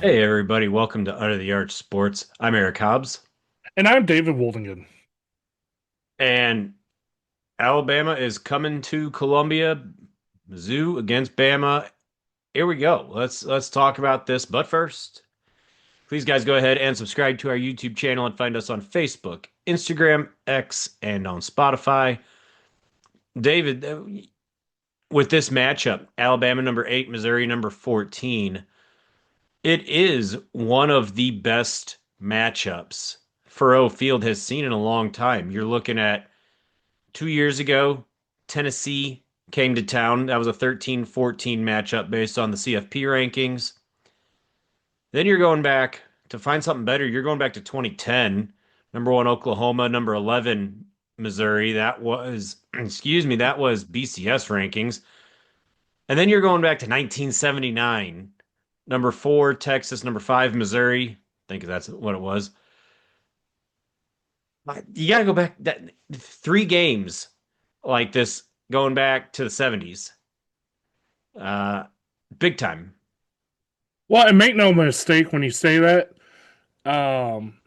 Hey everybody, welcome to Under the Arch Sports. I'm Eric Hobbs, And I'm David Woldingen. and Alabama is coming to Columbia, Mizzou against Bama. Here we go. Let's talk about this. But first, please guys go ahead and subscribe to our YouTube channel and find us on Facebook, Instagram, X, and on Spotify. David, with this matchup, Alabama number 8, Missouri number 14, it is one of the best matchups Faurot Field has seen in a long time. You're looking at 2 years ago, Tennessee came to town. That was a 13-14 matchup based on the CFP rankings. Then you're going back to find something better. You're going back to 2010, number one Oklahoma, number 11 Missouri. That was, excuse me, that was BCS rankings. And then you're going back to 1979, number four Texas, number five Missouri. I think that's what it was. You got to go back that 3 games like this going back to the 70s. Uh, Big time. Well, and make no mistake when you say that. Um,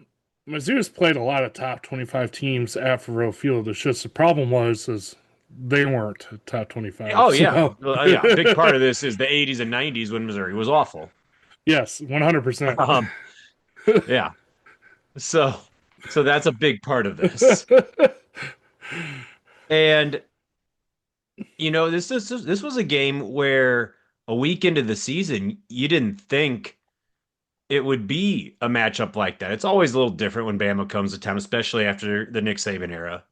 Mizzou's played a lot of top 25 teams at Faurot Field. It's just the problem is they weren't top 25. Oh yeah. So, Well, yeah, a big part of this is the 80s and 90s when Missouri was awful. yes, 100%. Um, yeah. So so that's a big part of this. And this was a game where a week into the season, you didn't think it would be a matchup like that. It's always a little different when Bama comes to town, especially after the Nick Saban era.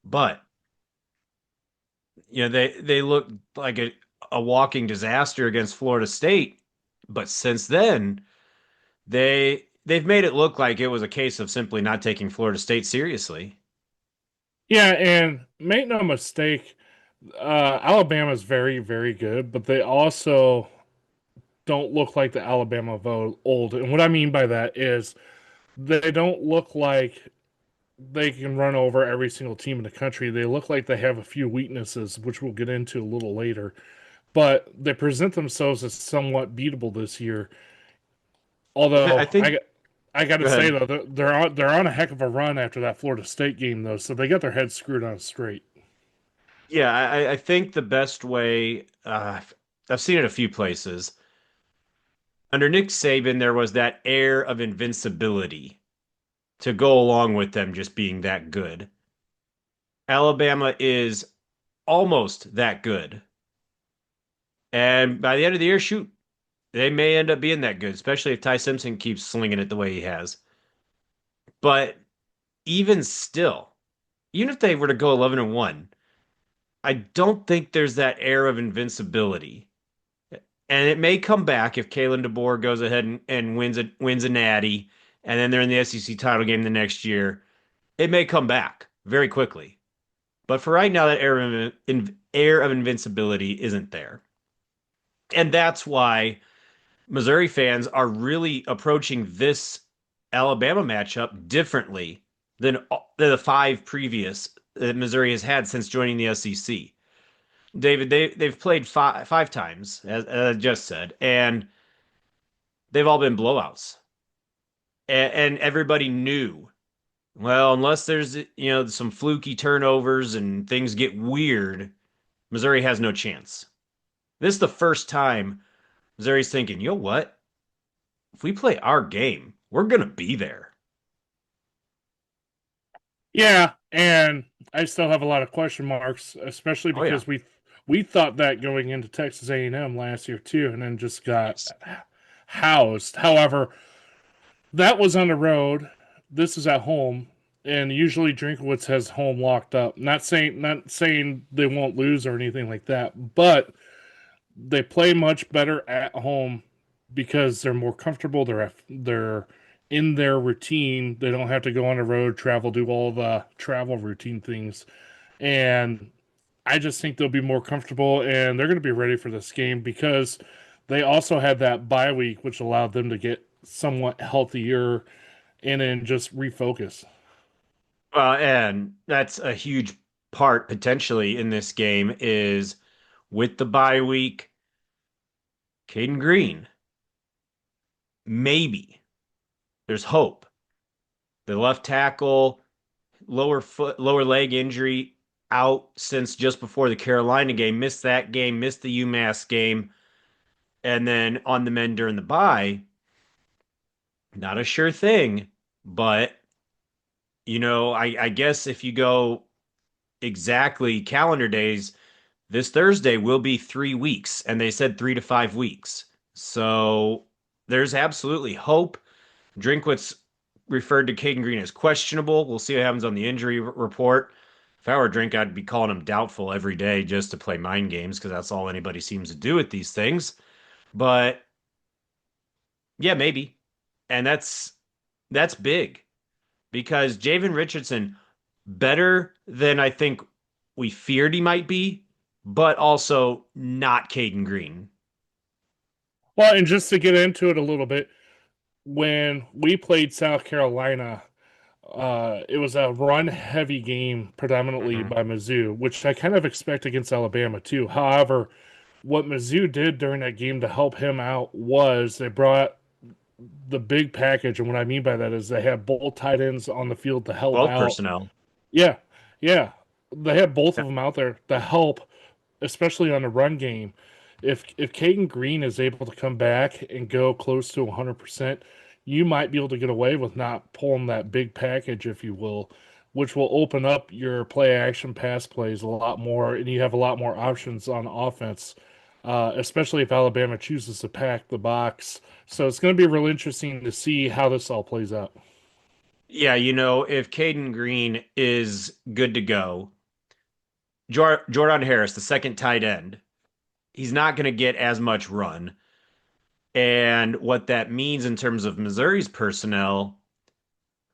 But they look like a walking disaster against Florida State. But since then, they've made it look like it was a case of simply not taking Florida State seriously. Yeah, and make no mistake, Alabama's very, very good, but they also don't look like the Alabama of old. And what I mean by that is they don't look like they can run over every single team in the country. They look like they have a few weaknesses, which we'll get into a little later. But they present themselves as somewhat beatable this year. I Although think. I got to Go say ahead. though, they're on a heck of a run after that Florida State game though, so they got their heads screwed on straight. Yeah, I think the best way. I've seen it a few places. Under Nick Saban, there was that air of invincibility to go along with them just being that good. Alabama is almost that good. And by the end of the year, shoot, they may end up being that good, especially if Ty Simpson keeps slinging it the way he has. But even still, even if they were to go 11-1, I don't think there's that air of invincibility. And it may come back if Kalen DeBoer goes ahead and wins a natty, and then they're in the SEC title game the next year. It may come back very quickly. But for right now, that air of invincibility isn't there. And that's why Missouri fans are really approaching this Alabama matchup differently than the five previous that Missouri has had since joining the SEC. David, they've played five times, as I just said, and they've all been blowouts. And everybody knew, well, unless there's some fluky turnovers and things get weird, Missouri has no chance. This is the first time Missouri's thinking, you know what? If we play our game, we're gonna be there. Yeah, and I still have a lot of question marks, especially Oh yeah. because we thought that going into Texas A&M last year too, and then just got Yes. housed. However, that was on the road. This is at home, and usually Drinkowitz has home locked up. Not saying they won't lose or anything like that, but they play much better at home because they're more comfortable. They're in their routine. They don't have to go on the road, travel, do all the travel routine things, and I just think they'll be more comfortable and they're going to be ready for this game because they also had that bye week, which allowed them to get somewhat healthier and then just refocus. And that's a huge part potentially in this game is with the bye week, Caden Green. maybe there's hope. The left tackle, lower leg injury out since just before the Carolina game, missed that game, missed the UMass game, and then on the mend during the bye. Not a sure thing, but I guess if you go exactly calendar days, this Thursday will be 3 weeks, and they said 3 to 5 weeks. So there's absolutely hope. Drinkwitz referred to Caden Green as questionable. We'll see what happens on the injury report. If I were Drink, I'd be calling him doubtful every day just to play mind games because that's all anybody seems to do with these things. But yeah, maybe. And that's big because Javen Richardson better than I think we feared he might be, but also not Caden Green. Well, and just to get into it a little bit, when we played South Carolina, it was a run heavy game predominantly Mhm. by Mizzou, which I kind of expect against Alabama too. However, what Mizzou did during that game to help him out was they brought the big package. And what I mean by that is they had both tight ends on the field to help 12 out. personnel. Yeah, yeah. They had both Yeah. of them out there to help, especially on the run game. If Caden Green is able to come back and go close to 100%, you might be able to get away with not pulling that big package, if you will, which will open up your play action pass plays a lot more, and you have a lot more options on offense, especially if Alabama chooses to pack the box. So it's going to be real interesting to see how this all plays out. Yeah, if Caden Green is good to go, Jordan Harris, the second tight end, he's not going to get as much run. And what that means in terms of Missouri's personnel,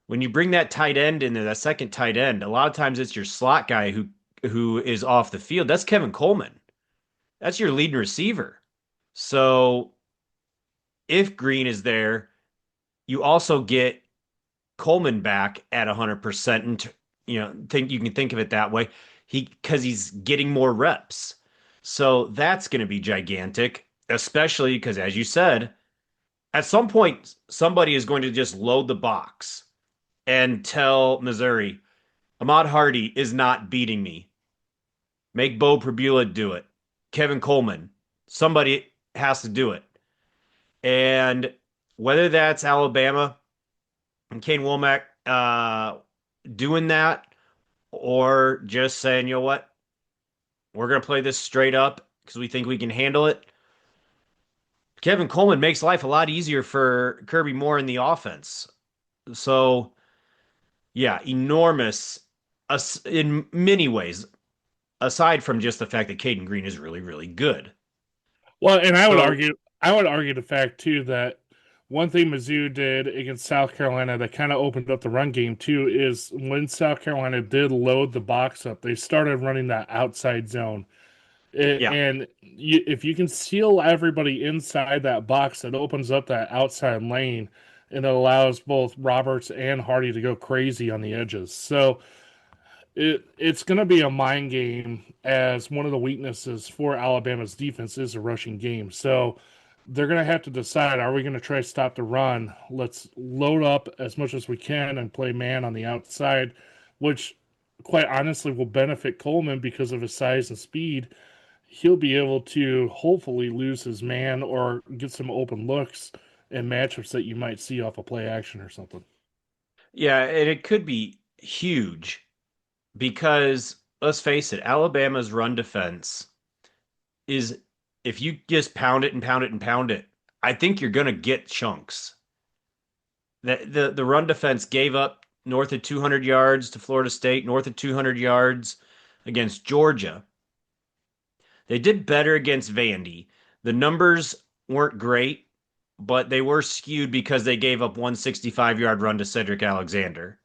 when you bring that tight end in there, that second tight end, a lot of times it's your slot guy who is off the field. That's Kevin Coleman. That's your leading receiver. So if Green is there, you also get Coleman back at 100%, and think you can think of it that way. Because he's getting more reps. So that's going to be gigantic, especially because, as you said, at some point somebody is going to just load the box and tell Missouri, Ahmad Hardy is not beating me. Make Bo Prabula do it. Kevin Coleman. Somebody has to do it. And whether that's Alabama and Kane Womack doing that or just saying, you know what, we're going to play this straight up because we think we can handle it. Kevin Coleman makes life a lot easier for Kirby Moore in the offense. So, yeah, enormous in many ways, aside from just the fact that Caden Green is really, really good. Well, and So, I would argue the fact too that one thing Mizzou did against South Carolina that kind of opened up the run game too is when South Carolina did load the box up, they started running that outside zone. yeah. If you can seal everybody inside that box, it opens up that outside lane and it allows both Roberts and Hardy to go crazy on the edges. So it's going to be a mind game as one of the weaknesses for Alabama's defense is a rushing game. So they're going to have to decide, are we going to try to stop the run? Let's load up as much as we can and play man on the outside, which quite honestly will benefit Coleman because of his size and speed. He'll be able to hopefully lose his man or get some open looks and matchups that you might see off a play action or something. Yeah, and it could be huge because let's face it, Alabama's run defense is if you just pound it and pound it and pound it, I think you're going to get chunks. The run defense gave up north of 200 yards to Florida State, north of 200 yards against Georgia. They did better against Vandy. The numbers weren't great, but they were skewed because they gave up 165-yard run to Cedric Alexander.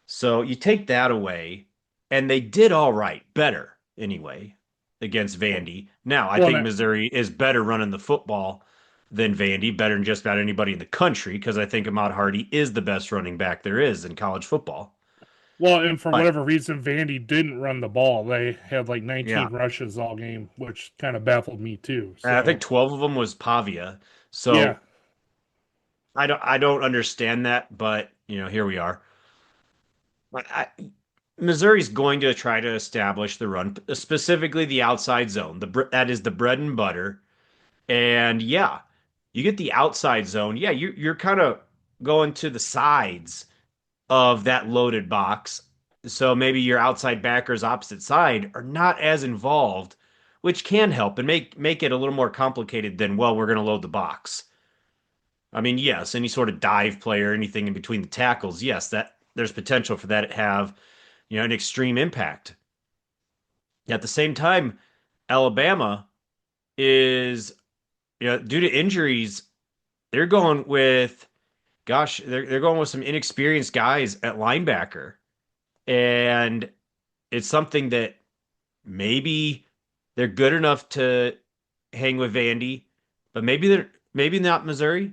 So you take that away, and they did all right, better anyway, against Vandy. Now, I Well, think Missouri is better running the football than Vandy, better than just about anybody in the country, because I think Ahmad Hardy is the best running back there is in college football. well, and for But whatever reason, Vandy didn't run the ball. They had like yeah, 19 rushes all game, which kind of baffled me too. I think So, 12 of them was Pavia. yeah. So I don't understand that, but here we are. But Missouri's going to try to establish the run, specifically the outside zone. That is the bread and butter. And yeah, you get the outside zone. Yeah, you're kind of going to the sides of that loaded box. So maybe your outside backers opposite side are not as involved, which can help and make it a little more complicated than, well, we're going to load the box. I mean, yes, any sort of dive player, anything in between the tackles, yes, that there's potential for that to have, an extreme impact. At the same time, Alabama is, due to injuries, they're going with, gosh, they're going with some inexperienced guys at linebacker. And it's something that maybe they're good enough to hang with Vandy, but maybe not Missouri.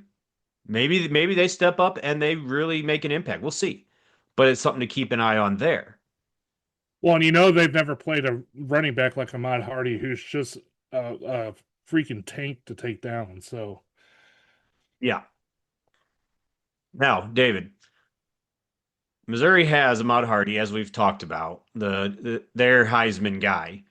Maybe they step up and they really make an impact. We'll see. But it's something to keep an eye on there. Well, and they've never played a running back like Ahmad Hardy, who's just a freaking tank to take down. So Yeah. Now, David, Missouri has Ahmad Hardy, as we've talked about, their Heisman guy.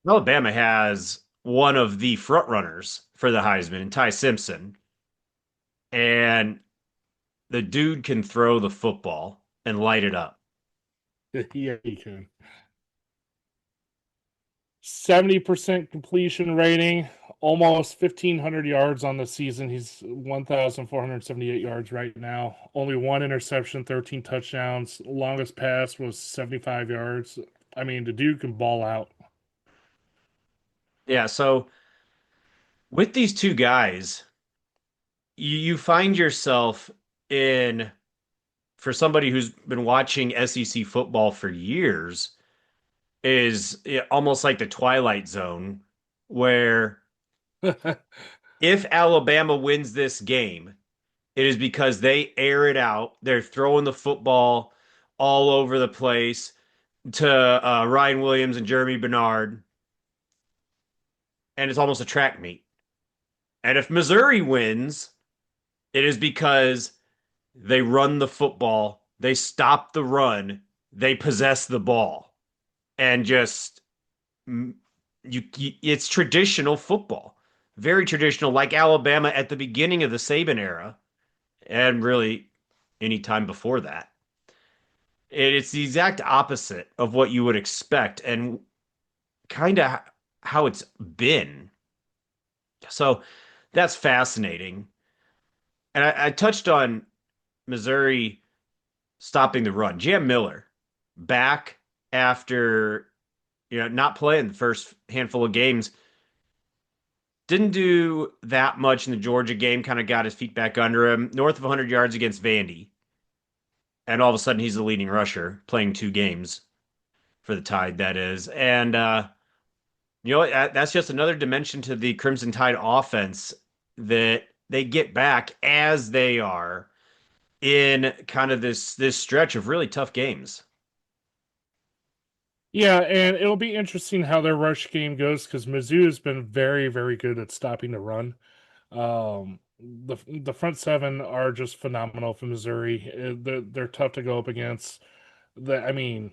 Alabama has one of the front runners for the Heisman, Ty Simpson, and the dude can throw the football and light it up. yeah, he can. 70% completion rating, almost 1,500 yards on the season. He's 1,478 yards right now. Only one interception, 13 touchdowns. Longest pass was 75 yards. I mean, the dude can ball out. Yeah, so with these two guys, you find yourself in, for somebody who's been watching SEC football for years, is almost like the Twilight Zone, where if Alabama wins this game, it is because they air it out. They're throwing the football all over the place to Ryan Williams and Jeremy Bernard, and it's almost a track meet. And if Missouri wins, it is because they run the football, they stop the run, they possess the ball, and just it's traditional football, very traditional, like Alabama at the beginning of the Saban era, and really any time before that. It's the exact opposite of what you would expect, and kind of how it's been. So that's fascinating. And I touched on Missouri stopping the run. Jam Miller back after not playing the first handful of games. Didn't do that much in the Georgia game, kind of got his feet back under him. North of 100 yards against Vandy. And all of a sudden he's the leading rusher playing two games for the Tide, that is. And that's just another dimension to the Crimson Tide offense that they get back as they are in kind of this stretch of really tough games. Yeah, and it'll be interesting how their rush game goes because Mizzou has been very, very good at stopping the run. The front seven are just phenomenal for Missouri. They're tough to go up against. I mean,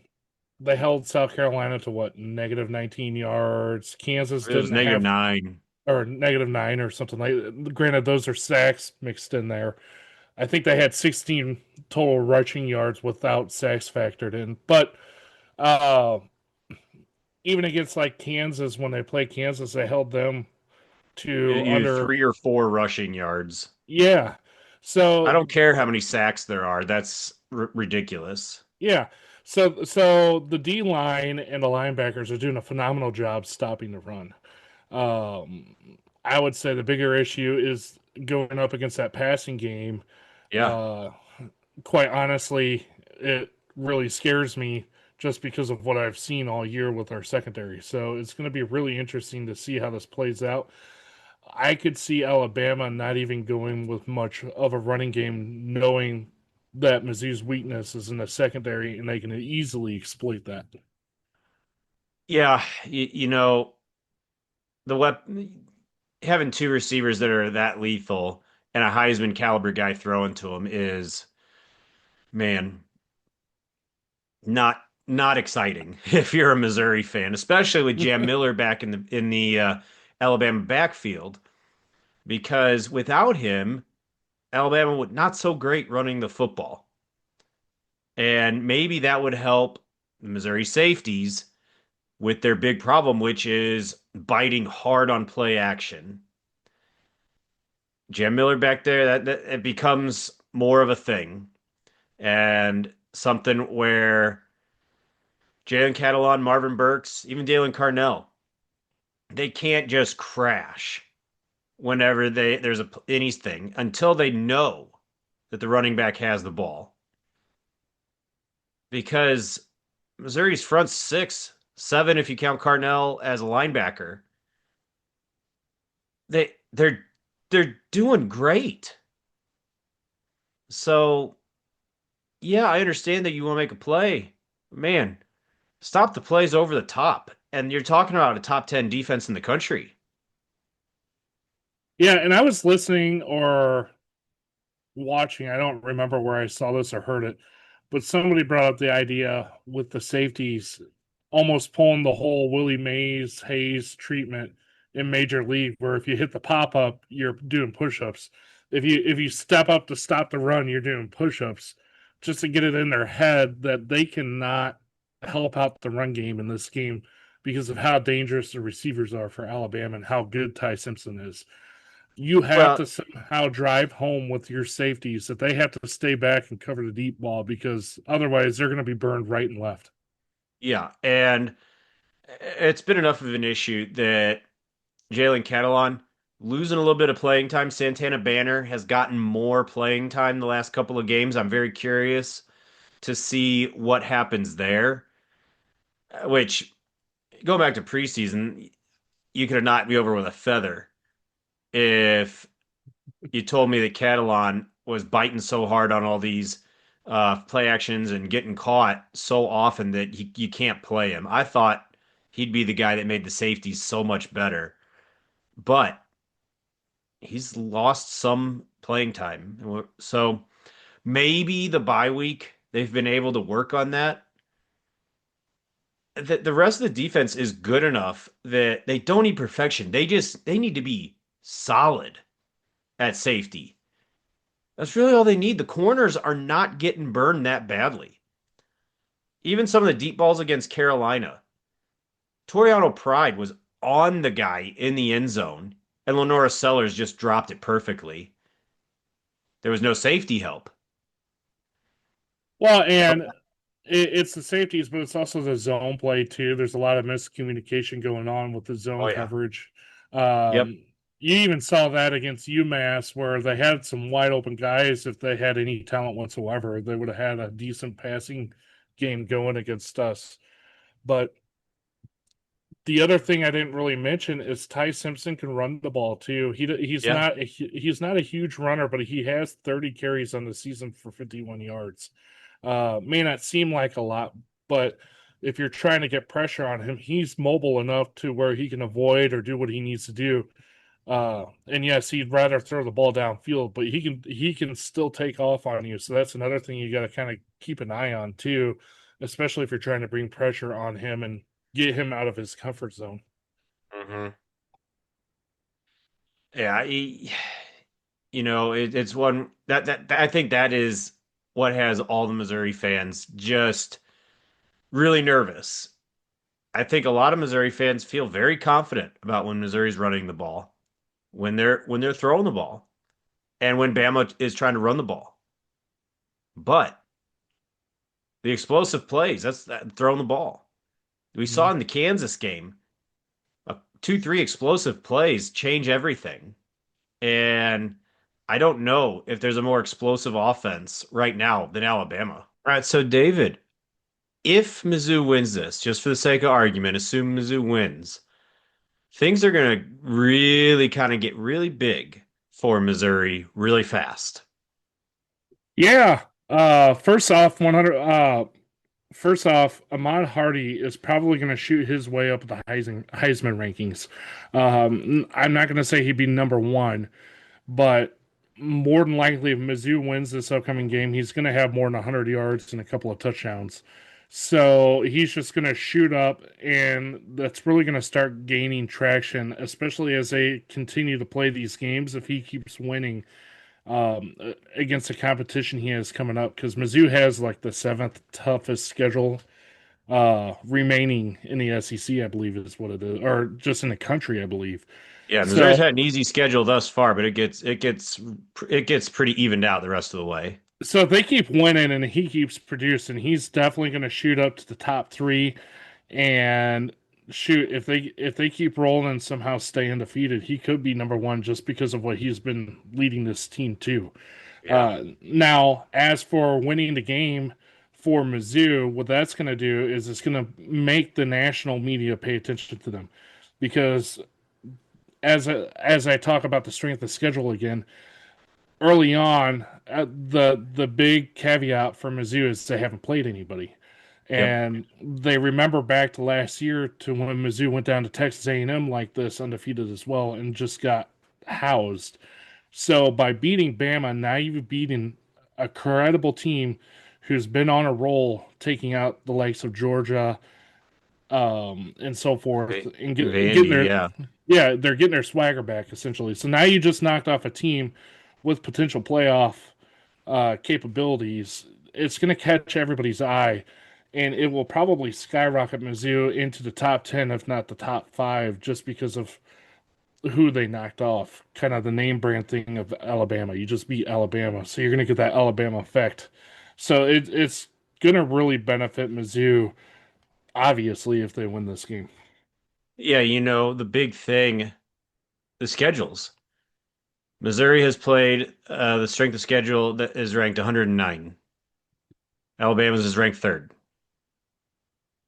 they held South Carolina to what, negative 19 yards. Kansas It was didn't negative have, nine. or negative nine or something like. Granted, those are sacks mixed in there. I think they had 16 total rushing yards without sacks factored in. But uh, even against like Kansas, when they played Kansas, they held them to You under. 3 or 4 rushing yards. Yeah. I So don't care how many sacks there are. That's ridiculous. yeah. So the D line and the linebackers are doing a phenomenal job stopping the run. Um, I would say the bigger issue is going up against that passing game. Yeah. Uh, quite honestly, it really scares me just because of what I've seen all year with our secondary. So it's going to be really interesting to see how this plays out. I could see Alabama not even going with much of a running game, knowing that Mizzou's weakness is in the secondary and they can easily exploit that. Yeah. The weapon. having two receivers that are that lethal and a Heisman caliber guy throwing to him is, man, not exciting if you're a Missouri fan, especially with Jam Miller back in the Alabama backfield, because without him, Alabama would not so great running the football. And maybe that would help the Missouri safeties with their big problem, which is biting hard on play action. Jam Miller back there, that it becomes more of a thing and something where Jalen Catalon, Marvin Burks, even Dalen Carnell, they can't just crash whenever there's anything until they know that the running back has the ball. Because Missouri's front six, seven if you count Carnell as a linebacker, they they're they're doing great. So yeah, I understand that you want to make a play. Man, stop the plays over the top. And you're talking about a top 10 defense in the country. Yeah, and I was listening or watching, I don't remember where I saw this or heard it, but somebody brought up the idea with the safeties almost pulling the whole Willie Mays Hayes treatment in Major League, where if you hit the pop up, you're doing push ups. If you step up to stop the run, you're doing push ups, just to get it in their head that they cannot help out the run game in this game because of how dangerous the receivers are for Alabama and how good Ty Simpson is. You have Well, to somehow drive home with your safeties that they have to stay back and cover the deep ball because otherwise they're going to be burned right and left. yeah. And it's been enough of an issue that Jalen Catalon losing a little bit of playing time. Santana Banner has gotten more playing time the last couple of games. I'm very curious to see what happens there. Which, going back to preseason, you could not be over with a feather if you told me that Catalan was biting so hard on all these play actions and getting caught so often that you can't play him. I thought he'd be the guy that made the safeties so much better, but he's lost some playing time. So maybe the bye week they've been able to work on that. The rest of the defense is good enough that they don't need perfection. They need to be solid at safety. That's really all they need. The corners are not getting burned that badly. Even some of the deep balls against Carolina, Toriano Pride was on the guy in the end zone, and Lenora Sellers just dropped it perfectly. There was no safety help. Well, and it's the safeties, but it's also the zone play too. There's a lot of miscommunication going on with the Oh zone yeah. coverage. Yep. You even saw that against UMass, where they had some wide open guys. If they had any talent whatsoever, they would have had a decent passing game going against us. But the other thing I didn't really mention is Ty Simpson can run the ball too. Yeah. He's not a huge runner, but he has 30 carries on the season for 51 yards. May not seem like a lot, but if you're trying to get pressure on him, he's mobile enough to where he can avoid or do what he needs to do. And yes, he'd rather throw the ball downfield, but he can still take off on you. So that's another thing you got to kind of keep an eye on too, especially if you're trying to bring pressure on him and get him out of his comfort zone. Hmm. Yeah. It's one that I think that is what has all the Missouri fans just really nervous. I think a lot of Missouri fans feel very confident about when Missouri's running the ball, when they're throwing the ball, and when Bama is trying to run the ball. But the explosive plays, that's that throwing the ball. We saw Mhm. in the Kansas game, 2, 3 explosive plays change everything. And I don't know if there's a more explosive offense right now than Alabama. All right, so David, if Mizzou wins this, just for the sake of argument, assume Mizzou wins, things are going to really kind of get really big for Missouri really fast. Yeah. First off, 100. first off, Ahmad Hardy is probably going to shoot his way up the Heisman rankings. I'm not going to say he'd be number one, but more than likely, if Mizzou wins this upcoming game, he's going to have more than 100 yards and a couple of touchdowns. So he's just going to shoot up, and that's really going to start gaining traction, especially as they continue to play these games. If he keeps winning against the competition he has coming up, because Mizzou has like the seventh toughest schedule remaining in the SEC, I believe is what it is, or just in the country, I believe. Yeah, Missouri's So had an easy schedule thus far, but it gets pretty evened out the rest of the way. So if they keep winning and he keeps producing, he's definitely going to shoot up to the top three. And shoot, if they keep rolling and somehow stay undefeated, he could be number one just because of what he's been leading this team to. Yeah. Now, as for winning the game for Mizzou, what that's going to do is it's going to make the national media pay attention to them, because as I talk about the strength of schedule again, early on, the big caveat for Mizzou is they haven't played anybody, Yep. and they remember back to last year to when Mizzou went down to Texas A&M like this, undefeated as well, and just got housed. So by beating Bama, now you've beaten a credible team who's been on a roll, taking out the likes of Georgia, and so forth, and getting Vandy, their yeah. yeah, they're getting their swagger back essentially. So now you just knocked off a team with potential playoff capabilities. It's going to catch everybody's eye, and it will probably skyrocket Mizzou into the top 10, if not the top five, just because of who they knocked off. Kind of the name brand thing of Alabama. You just beat Alabama, so you're going to get that Alabama effect. So it's going to really benefit Mizzou, obviously, if they win this game. Yeah, the big thing, the schedules. Missouri has played the strength of schedule that is ranked 109. Alabama's is ranked third.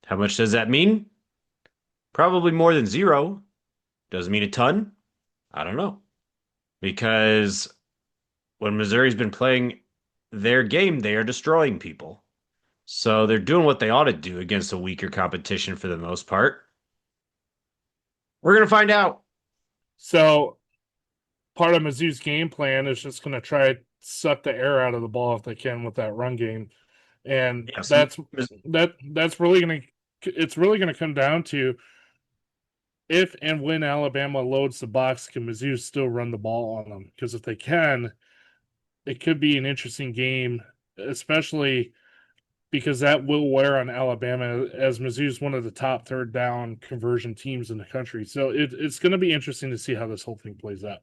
How much does that mean? Probably more than zero. Does it mean a ton? I don't know. Because when Missouri's been playing their game, they are destroying people. So they're doing what they ought to do against a weaker competition for the most part. We're going to find out. So part of Mizzou's game plan is just going to try to suck the air out of the ball if they can with that run game, and Yes. that's really going to it's really going to come down to if and when Alabama loads the box, can Mizzou still run the ball on them? Because if they can, it could be an interesting game, especially because that will wear on Alabama, as Mizzou's one of the top third down conversion teams in the country. So it's going to be interesting to see how this whole thing plays out.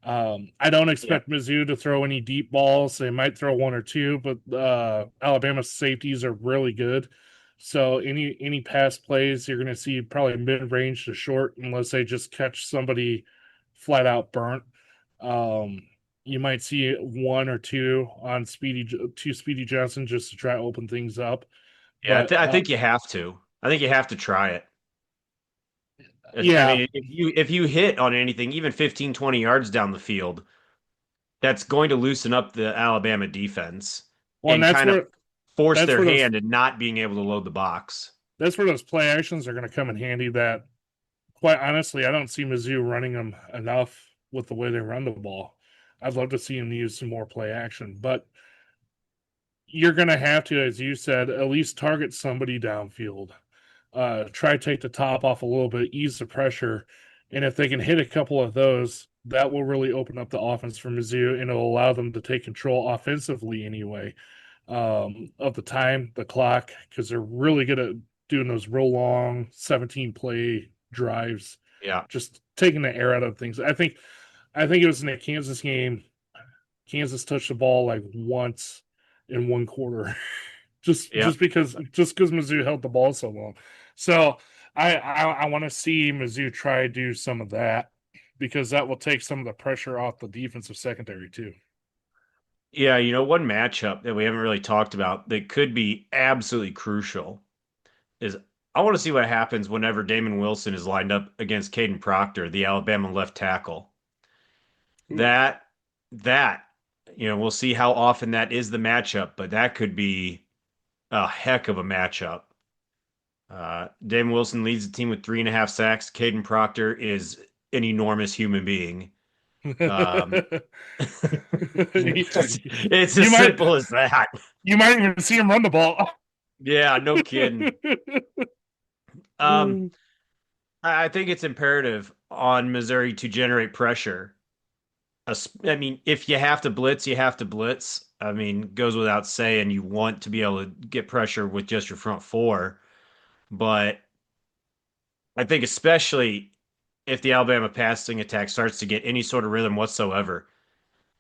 I don't Yeah. expect Mizzou to throw any deep balls. They might throw one or two, but Alabama's safeties are really good. So any pass plays, you're going to see probably mid range to short, unless they just catch somebody flat out burnt. Um, you might see one or two on Speedy Johnson just to try to open things up. Yeah, But I think you have to. I think you have to try it. I yeah, mean, if you hit on anything, even 15, 20 yards down the field, that's going to loosen up the Alabama defense well, and and kind of force that's their where those hand in not being able to load the box. play actions are going to come in handy. That quite honestly, I don't see Mizzou running them enough with the way they run the ball. I'd love to see them use some more play action, but you're going to have to, as you said, at least target somebody downfield. Try to take the top off a little bit, ease the pressure, and if they can hit a couple of those, that will really open up the offense for Mizzou, and it'll allow them to take control offensively anyway, of the time, the clock, because they're really good at doing those real long 17 play drives, Yeah. just taking the air out of things. I think it was in the Kansas game. Kansas touched the ball like once in one quarter, just Yeah. just because Mizzou held the ball so long. So I want to see Mizzou try to do some of that, because that will take some of the pressure off the defensive secondary too. Yeah, one matchup that we haven't really talked about that could be absolutely crucial is I want to see what happens whenever Damon Wilson is lined up against Caden Proctor, the Alabama left tackle. Ooh. That that we'll see how often that is the matchup, but that could be a heck of a matchup. Damon Wilson leads the team with 3.5 sacks. Caden Proctor is an enormous human being. Um, you, it's you as might simple as that. you might even see him run the ball. Yeah, no kidding. Um, I think it's imperative on Missouri to generate pressure. I mean, if you have to blitz, you have to blitz. I mean, goes without saying, you want to be able to get pressure with just your front four. But I think especially if the Alabama passing attack starts to get any sort of rhythm whatsoever,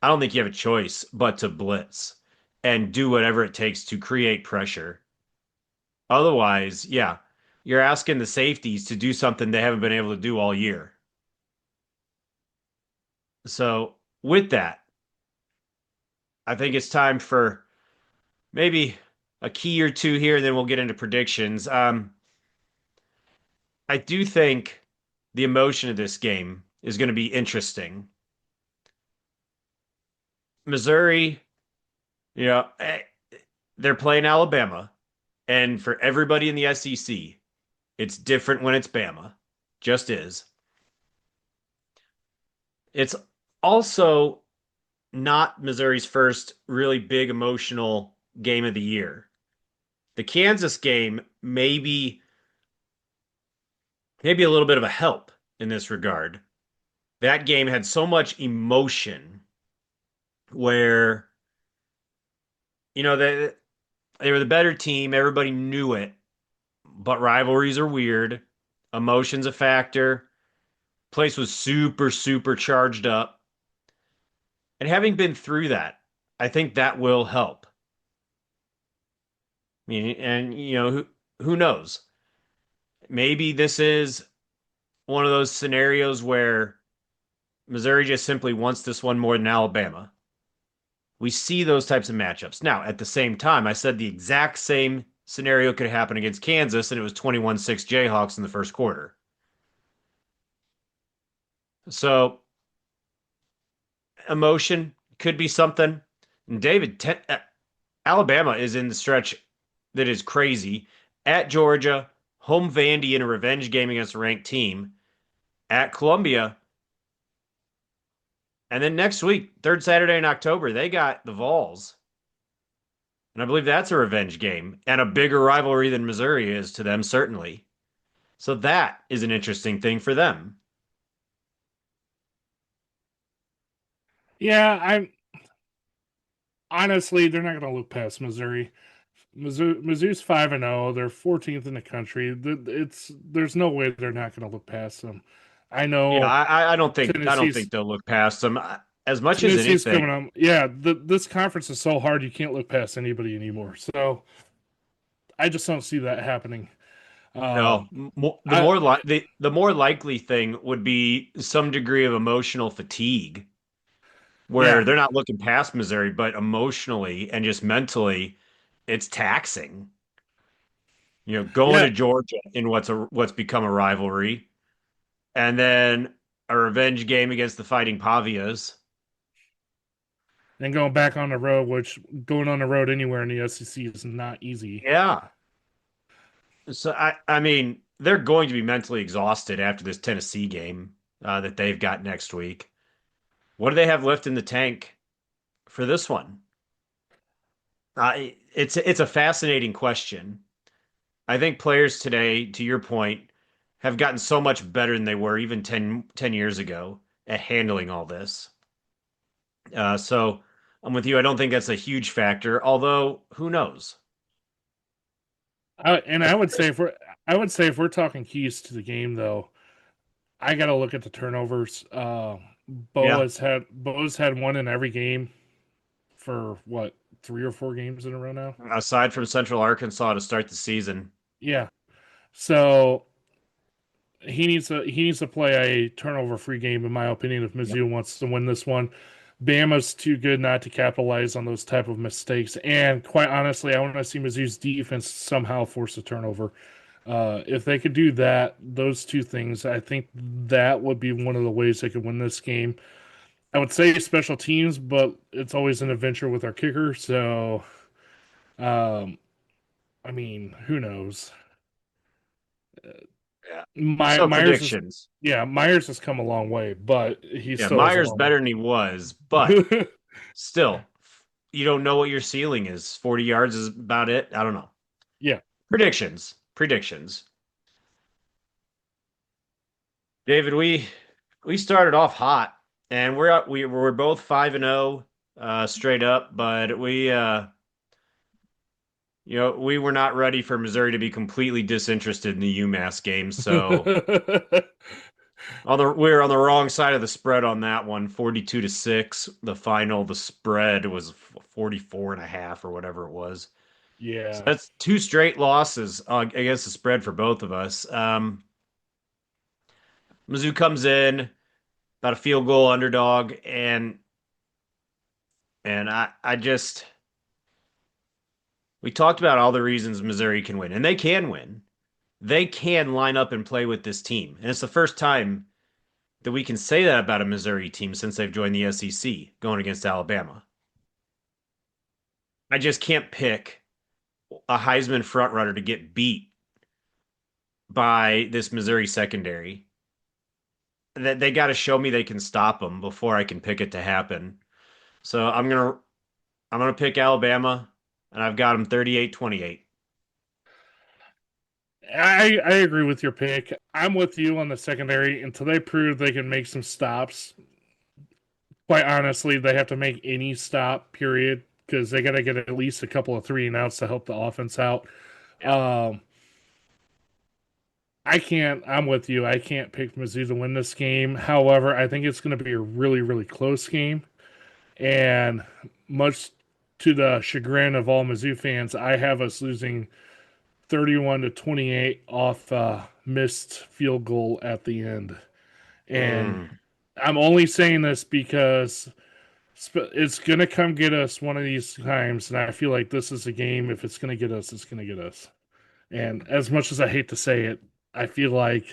I don't think you have a choice but to blitz and do whatever it takes to create pressure. Otherwise, yeah, you're asking the safeties to do something they haven't been able to do all year. So, with that, I think it's time for maybe a key or two here, and then we'll get into predictions. I do think the emotion of this game is going to be interesting. Missouri, you know, they're playing Alabama, and for everybody in the SEC, it's different when it's Bama. Just is. It's also not Missouri's first really big emotional game of the year. The Kansas game maybe a little bit of a help in this regard. That game had so much emotion where they were the better team, everybody knew it, but rivalries are weird, emotions a factor. Place was super charged up. And having been through that, I think that will help. I mean, and who knows? Maybe this is one of those scenarios where Missouri just simply wants this one more than Alabama. We see those types of matchups. Now, at the same time, I said the exact same scenario could happen against Kansas, and it was 21-6 Jayhawks in the first quarter. So, emotion could be something. And David, Alabama is in the stretch that is crazy. At Georgia, home Vandy in a revenge game against a ranked team. At Columbia, and then next week, third Saturday in October, they got the Vols. And I believe that's a revenge game and a bigger rivalry than Missouri is to them, certainly. So that is an interesting thing for them. Yeah, I'm honestly they're not going to look past Missouri. Mizzou's 5-0. They're 14th in the country. It's there's no way they're not going to look past them. I Yeah, know I don't think Tennessee's they'll look past them as much as Tennessee's anything. coming up. Yeah, this conference is so hard you can't look past anybody anymore. So I just don't see that happening. No, Um, the I more the more likely thing would be some degree of emotional fatigue, where yeah they're not looking past Missouri, but emotionally and just mentally, it's taxing. Going yeah, to Georgia in what's become a rivalry, and then a revenge game against the Fighting Pavias. and going back on the road, which going on the road anywhere in the SEC is not easy. Yeah. So I mean, they're going to be mentally exhausted after this Tennessee game that they've got next week. What do they have left in the tank for this one? It's a fascinating question. I think players today, to your point, have gotten so much better than they were even ten years ago at handling all this. So I'm with you. I don't think that's a huge factor, although who knows? And I would say if we're talking keys to the game though, I got to look at the turnovers. Yeah. Bo's had one in every game for what 3 or 4 games in a row now. Aside from Central Arkansas to start the season. Yeah, so he needs to play a turnover free game in my opinion if Yep. Mizzou wants to win this one. Bama's too good not to capitalize on those type of mistakes, and quite honestly, I want to see Mizzou's defense somehow force a turnover. If they could do that, those two things, I think that would be one of the ways they could win this game. I would say special teams, but it's always an adventure with our kicker. So, um, I mean, who knows? Yeah. My So Myers is predictions. Yeah, Myers has come a long way, but he Yeah, still has a Myers long better than he was, but way. still, you don't know what your ceiling is. 40 yards is about it. I don't know. Yeah. Predictions. Predictions. David, we started off hot and we're both 5-0 straight up, but we were not ready for Missouri to be completely disinterested in the UMass game, so we were on the wrong side of the spread on that one, 42-6. The final, the spread was 44 and a half or whatever it was. So Yeah. that's two straight losses against the spread for both of us. Mizzou comes in about a field goal underdog, and I just we talked about all the reasons Missouri can win, and they can win. They can line up and play with this team, and it's the first time that we can say that about a Missouri team since they've joined the SEC, going against Alabama. I just can't pick a Heisman frontrunner to get beat by this Missouri secondary. That they got to show me they can stop them before I can pick it to happen. So I'm gonna pick Alabama, and I've got them 38-28. I agree with your pick. I'm with you on the secondary until they prove they can make some stops. Quite honestly, they have to make any stop, period, because they got to get at least a couple of three and outs to help the offense out. Yeah. Um, I can't. I'm with you. I can't pick Mizzou to win this game. However, I think it's going to be a really, really close game. And much to the chagrin of all Mizzou fans, I have us losing 31-28 off missed field goal at the end. And Mm. I'm only saying this because it's going to come get us one of these times. And I feel like this is a game. If it's going to get us, it's going to get us. And as much as I hate to say it, I feel like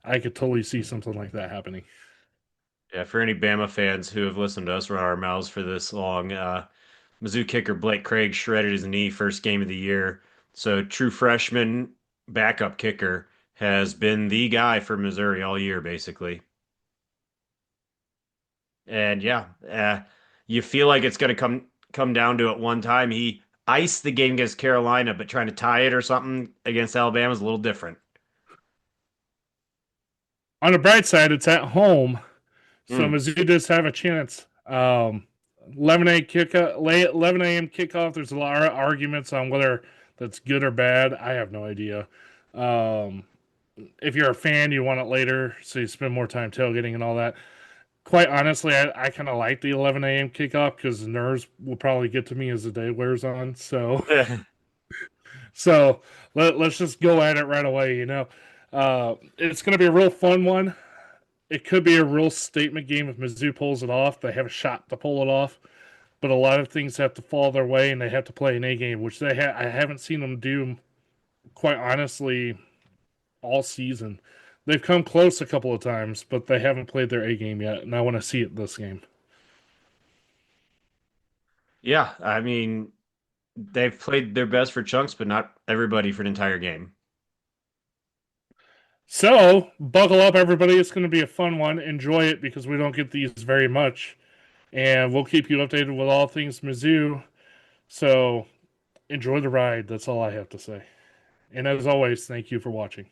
I could totally see something like that happening. Yeah, for any Bama fans who have listened to us run our mouths for this long, Mizzou kicker Blake Craig shredded his knee first game of the year. So true freshman backup kicker has been the guy for Missouri all year, basically. And yeah, you feel like it's going to come down to it one time. He iced the game against Carolina, but trying to tie it or something against Alabama is a little different. On the bright side, it's at home, so Mm. Mizzou does have a chance. 11 a kick 11 a.m. kickoff. There's a lot of arguments on whether that's good or bad. I have no idea. Um, if you're a fan, you want it later, so you spend more time tailgating and all that. Quite honestly, I kind of like the 11 a.m. kickoff because the nerves will probably get to me as the day wears on. So let's just go at it right away. It's going to be a real fun one. It could be a real statement game if Mizzou pulls it off. They have a shot to pull it off, but a lot of things have to fall their way, and they have to play an A game, which I haven't seen them do. Quite honestly, all season, they've come close a couple of times, but they haven't played their A game yet, and I want to see it this game. Yeah, I mean, they've played their best for chunks, but not everybody for an entire game. So buckle up, everybody. It's going to be a fun one. Enjoy it because we don't get these very much, and we'll keep you updated with all things Mizzou. So enjoy the ride. That's all I have to say. And as always, thank you for watching.